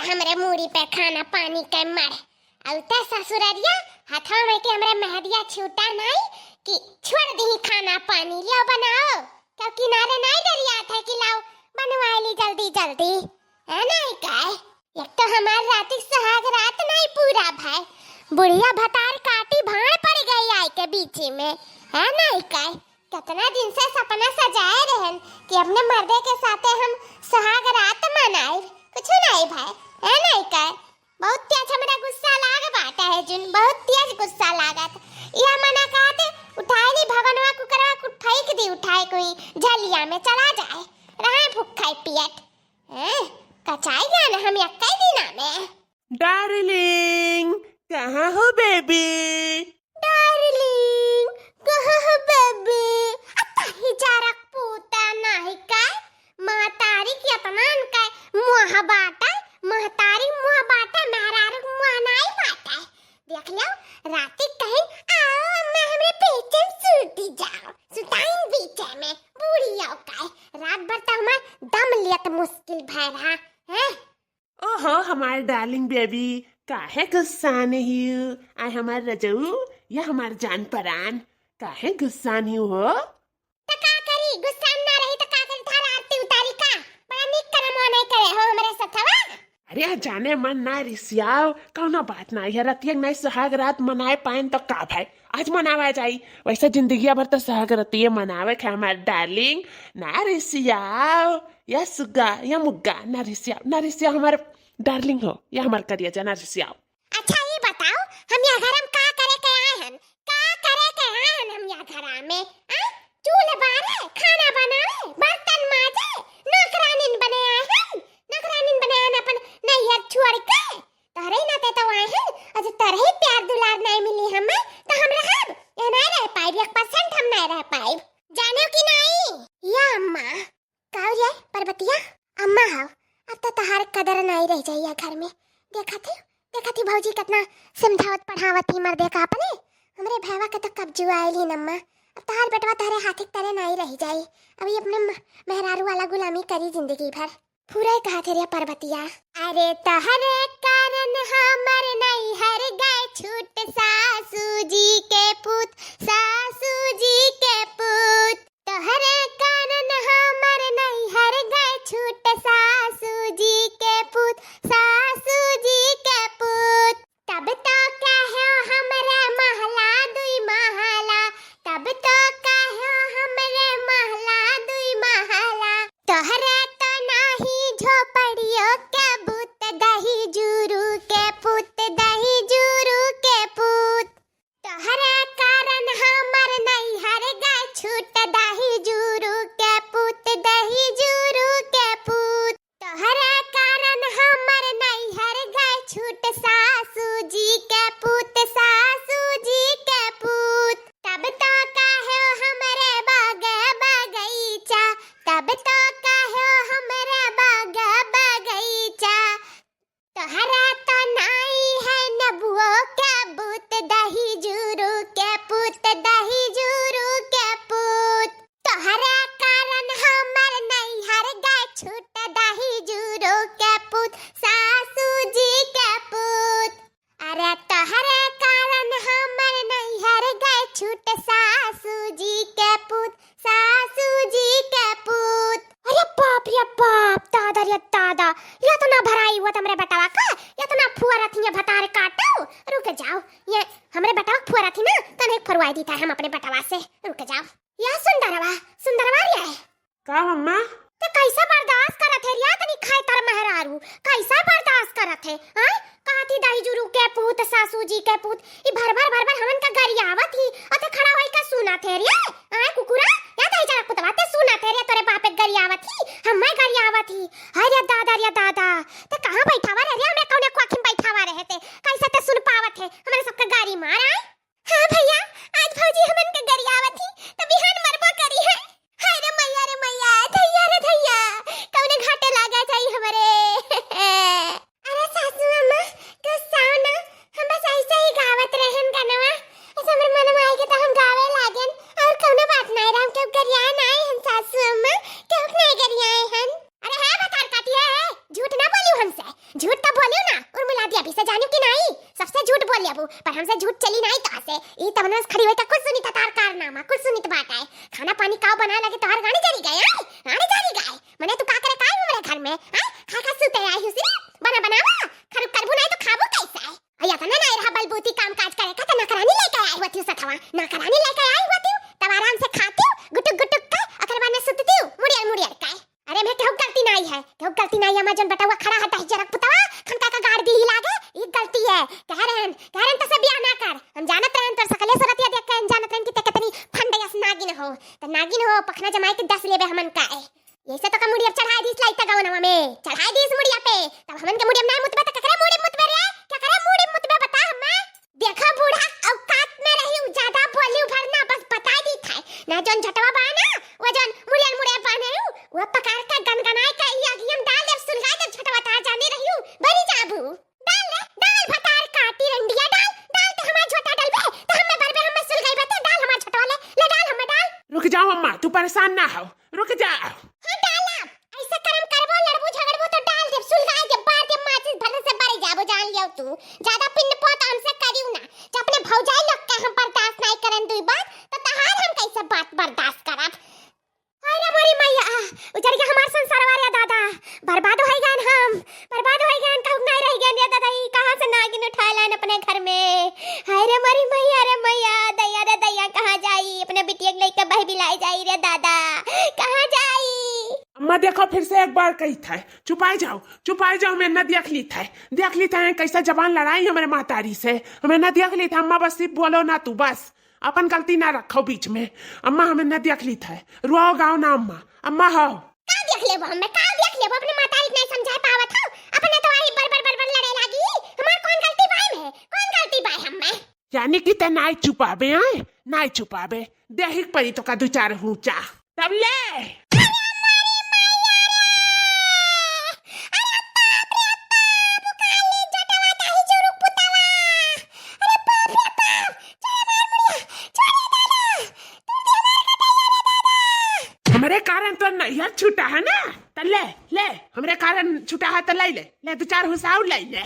हमरे मूड़ी पे खाना पानी के मर औता ससुररिया हाथवा में के हमरे मेहदिया छूटा नहीं कि छोड़ दी खाना पानी लियो बनाओ क्या किनारे नहीं डरिया था कि लाओ बनवा ली जल्दी जल्दी है नहीं काय एक तो हमार रात सुहाग रात नहीं पूरा भाई बुढ़िया भतार काटी भाड़ पड़ गई आई के बीच में है नहीं काय कितना दिन से सपना सजाए रहन कि अपने मर्दे के साथे हम सुहाग रात मनाए कुछ नहीं भाई है नहीं काय बहुत तेज हमरा गुस्सा लाग बाटा है जुन बहुत तेज गुस्सा लागत यह मना कहते उठाए ली भगनवा कुकरवा को फेंक दी उठाए कोई झलिया में चला जाए रहे भूखा पियट हैं कचाई गया ना हम यक्का दिना में डार्लिंग कहाँ हो बेबी डार्लिंग कहाँ हो बेबी अत्ता ही जारक पूता नहीं काय महतारी की अतमान काय मुँह बाटा महतारी मुँह बाटा मेहरारू मुँह नहीं बाटा देख लो राती कहीं आओ अम्मा हमरे पीछे सूती जाओ सुताइन बीचे में बूढ़ी आओ काय रात भर तो हमार दम लियत मुश्किल भय रहा है ओहो हमार डार्लिंग बेबी काहे गुस्सा नहीं आय हमार रजऊ या हमार जान परान काहे गुस्सा नहीं हो तो का करी गुस्सा ना रही तो का करी थारा आरती उतारी का बड़ा निक करम नहीं करे हो हमरे सथवा अरे जाने मन ना रिसियाव कौनो बात ना है रतिया नहीं सुहाग रात मनाए पाएन तो का भाई आज मनावा जाई वैसे जिंदगी भर तो सुहाग रतिये मनावे के हमार डार्लिंग ना रिसियाव या सुगा या मुग्गा ना रिसियाव हमार डार्लिंग हो या हमार करिया जा ना रिसियाव अच्छा ये बताओ हम यहाँ घर हम का करे के आए हैं का करे के आए हैं हम यहाँ घर में चूल्हे बारे खाना बनाए बर्तन माजे नौकरानिन बने आए हैं नौकरानिन बने आए अपन नहीं है छोड़ के तोरे ना ते तो आए हैं अज तोरे ही प्यार दुलार नहीं मिली हमें तो हम रहब ये नहीं रह पाए 1% हम नहीं रह पाए जानो कि नहीं या अम्मा काऊ ये पर्वतिया अम्मा हो अब तो तहार कदर नहीं रह जाइए घर में देखा थी भौजी कितना समझावत पढ़ावत ही मर्दे का अपने हमरे भैवा के तो कब जुआइली नम्मा अब तहार बेटवा तहरे हाथिक तरह नहीं रह जाई अभी अपने मेहरारू वाला गुलामी करी जिंदगी भर पूरा कहा थे रे पर्वतिया अरे तहरे कारण हमर नहीं हर गए छूट सासू जी के पुत तहरे कारण हमर नहीं हर गए छूट सासू जी के पुत तब तो कहो हमरे महला दुई महला तब तो कहो हमरे महला दुई महला तोहरे तो नाही झोपड़ियों के भूत दही जुरू के पुत तोहरे कारण हमर नहीं हर गए छूट दही जुरू के पुत तोहरे कारण हमर नहीं हर गए छूट सासू जी के पुत तब तो कहो हमरे बागे बगीचा तब तो कहो हमरे बागे बगीचा तोहरा तो नहीं है नबुओ के भूत दही जुरू के पुत तोहरा कारण हमर नहीं हर गए छूट दही जुरू के पुत सासू जी के पुत अरे तोहरे कारण हमर नहीं हर गए छूट सासू जी के पुत अरे बाप रे बाप दादा रे दादा ये तो ना भराई हुआ तुमरे बतावा का ये तो ना फुआ रथी भतार काटो रुक जाओ ये हमरे बतावा फुआ रथी ना तो एक फरवाई दी था हम अपने बतावा से रुक जाओ या सुंदरवा रे का मम्मा तो कैसा बर्दाश्त करत है रिया तनी खाए तर मेहरारू कैसा बर्दाश्त करत है हां कहती दाई जुरू के पूत सासू जी के पूत ई भर भर हमन का गरियावत ही अते खड़ा होई का सुना थे रिया हां कुकुरा या दाई जरा पुतवा ते सुना थे रे तोरे बाप गरियावत ही हम गरियावत ही अरे दादा ते कहां बैठावा रे हमरे कौने क्वाखिम बैठावा रहे थे कैसे ते सुन पावत है हमरे सबके गाड़ी मार आए हां भैया आज भौजी हमन के गरियावत ही त बिहान मरबो करी है हाय रे मैया धैया कौने घाटे लागा जाई हमरे अरे सासू अम्मा तो साव ना हम बस ऐसे ही गावत पर हमसे झूठ चली नहीं कहां से। ई तमने खड़ी होई त कुछ सुनी तार कारनामा कुछ सुनी त बात है। खाना पानी का बना लगे तोहर गाड़ी जरी गए गाड़ी जरी गए मने तू का करे काय हमरे घर में खा खा सुते आई हुसी बना बनावा खरु करबू नहीं तो खाबू कैसे अया तने नहीं रहा बलबूती काम काज करे का त नकरानी लेके आई होती सथवा नकरानी लेके आई होती तब आराम से खाती गुटुक गुटुक का अकर बाद में सुतती मुड़िया मुड़िया का। अरे मैं केहू गलती नहीं है केहू गलती नहीं है। मैं जन बेटा हुआ खड़ा हटा ही जरक पुतवा खमका का गाड़ दी ही लागे ये गलती है। कह रहे हैं तो सब बियाह ना कर हम जानत रहन तर सकले सरतिया देख के जानत रहन कि ते कितनी फंडयस नागिन हो त नागिन हो पखना जमाई के 10 लेबे हमन का है। ये से तो का मुड़िया चढ़ाई दिस लाई त गवनवा में चढ़ाई दिस मुड़िया पे तब हमन के मुड़िया ना मुतबे त ककरे मुड़िया मुतबे रे क्या करे मुड़िया मुतबे बता हमें देखा बूढ़ा औकात में रही ज्यादा बोली भरना बस बता दी था ना जन झटवा बा ना वो जन मुड़िया मुड़िया पाने वो पकार का गनगनाए का ये अगियम डाल दे सुलगा दे झटवा ता जाने रही हूं बड़ी जाबू डाल भतार काटी रंडिया डाल तो हमार झोटा डलबे तो हमें बरबे हमें सुलगाई बते डाल हमार झटवा ले डाल हमें डाल। रुक जाओ अम्मा तू परेशान ना हो रुक जा। हां डाला ऐसे करम करबो लड़बू झगड़बू तो डाल दे सुलगाई दे बार दे माचिस भले से बड़ी जाबो जान लियो तू ज्यादा पिंड पोत हमसे करियो ना जब अपने भौजाई लोग के हम बर्दाश्त नहीं करन दुई बात तो तहार हम कैसे बात बर्दाश्त करब। अरे मोरी मैया उजड़ गया हमार संसार वाला दादा बर्बाद हो गए हम बर्बाद हो गए कहू नहीं रह गए रे दादा ई कहां से नागिन उठा लान अपने घर में। अरे मोरी मैया रे मैया दैया कहां जाई अपने बिटिया के लेके बह बिलाई जाई रे दादा कहां जाई। अम्मा देखो फिर से एक बार कही था चुपाई जाओ मैं न देख ली था कैसा जबान लड़ाई हमारे मातारी से हमें न देख ली था। अम्मा बस सिर्फ बोलो ना तू बस अपन गलती ना रखो बीच में। अम्मा हमें न देख ली था रुआओ गाओ ना अम्मा हो का देख लेबो हमें का देख लेबो अपने मातारी नहीं समझा पावत हो अपने तो आई बर लड़े लागी हमार कौन गलती बाई में कौन गलती बाई हमें यानी कि ते नाई छुपाबे देहिक परी तो का दो चार हुचा तब ले हमरे कारण तो नहीं छूटा है ना तो ले हमरे कारण छूटा है तो ले 2-4 हुसाऊ ले